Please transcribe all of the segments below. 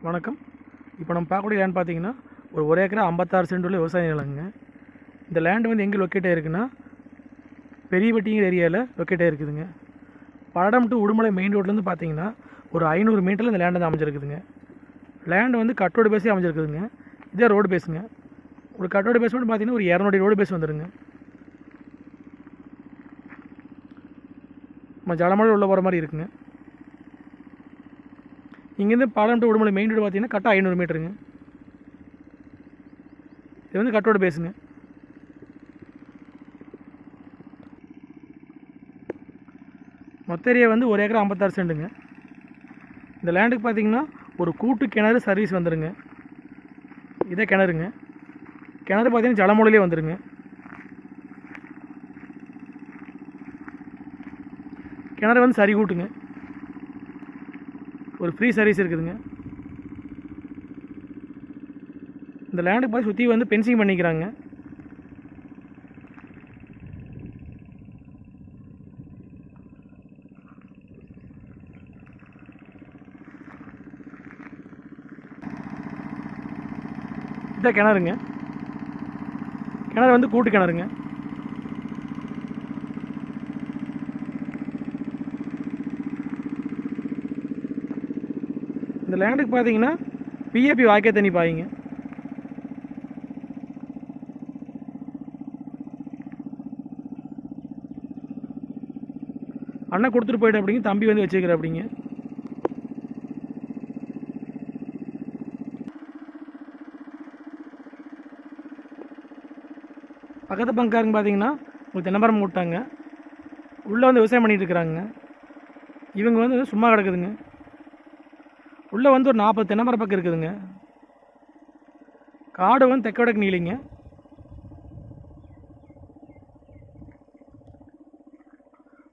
வணக்கம். இப்போ நம்ம பார்க்கக்கூடிய லேண்ட் பார்த்தீங்கன்னா ஒரு ஏக்கரா 56 சென்ட் உள்ள விவசாய நிலங்க. இந்த லேண்ட் வந்து எங்கே லொக்கேட் ஆகிருக்குன்னா பெரியபட்டிங்கிற ஏரியாவில் லொக்கேட் ஆகிருக்குதுங்க. படம் டு உடுமலை மெயின் ரோட்லேருந்து பார்த்தீங்கன்னா ஒரு 500 மீட்டரில் இந்த லேண்ட் வந்து அமைஞ்சிருக்குதுங்க. லேண்ட் வந்து கட்டோடு பேஸே அமைஞ்சிருக்குதுங்க. இதே ரோடு பேஸுங்க. ஒரு கட்டோடு பேஸ் மட்டும் பார்த்தீங்கன்னா ஒரு 200 ரோடு பேஸ் வந்துடுங்க. நம்ம ஜலமலை உள்ள போகிற மாதிரி இருக்குங்க. இங்கேருந்து பாலம் டு உடுமலை மெயின் ரோடு பார்த்தீங்கன்னா கரெக்டாக 500 மீட்டருங்க. இது வந்து கட்டோடு பேஸுங்க. மொத்த ஏரியா வந்து ஒரு ஏக்கரா 56 சென்ட்டுங்க. இந்த லேண்டுக்கு பார்த்தீங்கன்னா ஒரு கூட்டு கிணறு சர்வீஸ் வந்துடுங்க. இதே கிணறுங்க. கிணறு பார்த்தீங்கன்னா ஜலமூலையிலே வந்துடுங்க. கிணறு வந்து சரி கூட்டுங்க. ஒரு ஃப்ரீ சர்வீஸ் இருக்குதுங்க. இந்த லேண்டுக்கு பார்த்து சுற்றி வந்து பென்சிங் பண்ணிக்கிறாங்க. இதான் கிணறுங்க. கிணறு வந்து கூட்டு கிணறுங்க. இந்த லேண்டுக்கு பார்த்தீங்கன்னா பிஏபி வாய்க்கால் தண்ணி பாய்ங்க. அண்ணன் கொடுத்துட்டு போய்ட்டு அப்படிங்க, தம்பி வந்து வச்சுக்கிற அப்படிங்க. பக்கத்து பங்காருங்க பார்த்தீங்கன்னா ஒரு தென்னமரம் போட்டாங்க. உள்ளே வந்து விவசாயம் பண்ணிகிட்டு இருக்கிறாங்க. இவங்க வந்து சும்மா கிடக்குதுங்க. உள்ளே வந்து ஒரு 40 தென்னைமர பக்கம் இருக்குதுங்க. காடு வந்து தெற்கு வடக்கு நீளிங்க.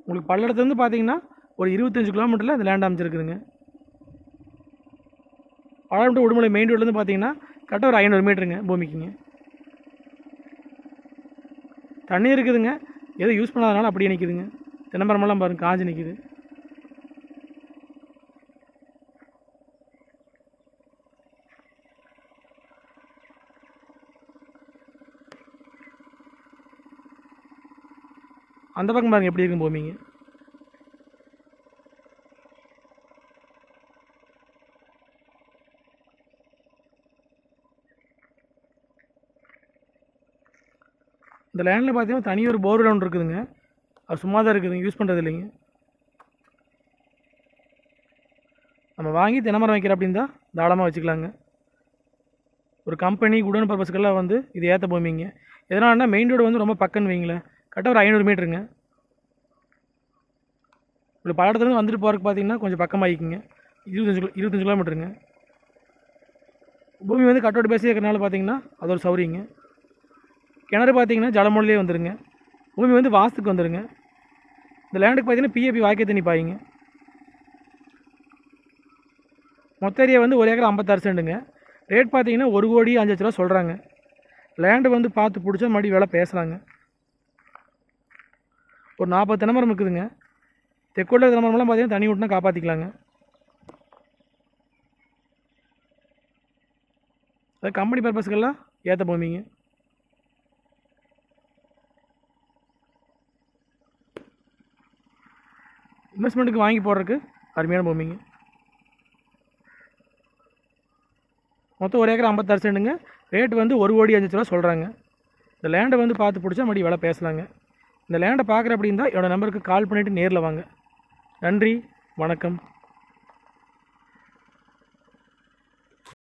உங்களுக்கு பல்லடத்துலேருந்து பார்த்தீங்கன்னா ஒரு 25 கிலோமீட்டரில் இந்த லேண்ட் அமைச்சிருக்குதுங்க. பல்லடம் டு உடுமலை மெயின் ரோட்லேருந்து பார்த்தீங்கன்னா கரெக்டாக ஒரு 500 மீட்டருங்க பூமிக்குங்க. தண்ணி இருக்குதுங்க. எதுவும் யூஸ் பண்ணாதனால அப்படியே நிற்கிதுங்க. தென்னமரமெல்லாம் பாருங்கள் காஞ்சி நிற்கிது. அந்த பக்கம் பாருங்கள் எப்படி இருக்கும் பூமிங்க. இந்த லேண்டில் பார்த்தீங்கன்னா தனி ஒரு போர்வெல் ஒன்று இருக்குதுங்க. அது சும்மா தான் இருக்குதுங்க, யூஸ் பண்ணுறது இல்லைங்க. நம்ம வாங்கி தென்னமரம் வைக்கிற அப்படின்னு தான் தாராளமாக வச்சுக்கலாங்க. ஒரு கம்பெனி குடோன் பர்பஸ்க்கெல்லாம் வந்து இது ஏற்ற பூமிங்க. எதனாலனா மெயின் ரோடு வந்து ரொம்ப பக்கம்னு வைங்களேன். கரெக்டாக ஒரு 500 மீட்டருங்க. இப்படி பல்லடத்துலேருந்து வந்துட்டு போகிறதுக்கு பார்த்தீங்கன்னா கொஞ்சம் பக்கமாகிக்குங்க. 25 கிலோமீட்டருங்க. பூமி வந்து கட்டோடு பேசி இருக்கிறனால பார்த்தீங்கன்னா அது ஒரு சௌரியங்க. கிணறு பார்த்தீங்கன்னா ஜலமூலையிலே வந்துடுங்க. பூமி வந்து வாஸ்துக்கு வந்துடுங்க. இந்த லேண்டுக்கு பார்த்தீங்கன்னா பிஏபி வாய்க்கால் தண்ணி பாய்ங்க. மொத்த ஏரியா வந்து ஒரு ஏக்கரா 56 சென்ட்டுங்க. ரேட் பார்த்தீங்கன்னா 1,05,00,000 ரூபா சொல்கிறாங்க. லேண்டு வந்து பார்த்து பிடிச்சா மறுபடியும் விலை பேசுகிறாங்க. ஒரு 40 தென்னமரம் இருக்குதுங்க. தெற்கோட தென்னமரம்லாம் பார்த்தீங்கன்னா தண்ணி விட்டுனா காப்பாற்றிக்கலாங்க. அது கம்பெனி பர்பஸ்க்கெல்லாம் ஏற்ற பூமிங்க. இன்வெஸ்ட்மெண்ட்டுக்கு வாங்கி போடுறதுக்கு அருமையான பூமிங்க. மொத்தம் ஒரு ஏக்கரா 56 சென்ட்டுங்க. ரேட் வந்து 1,05,00,000 ரூபா சொல்கிறாங்க. இந்த லேண்டை வந்து பார்த்து பிடிச்சா மறுபடியும் விலை பேசலாங்க. இந்த லேண்டை பார்க்குற அப்படின்னா என்னோடய நம்பருக்கு கால் பண்ணிவிட்டு நேரில் வாங்க. நன்றி, வணக்கம்.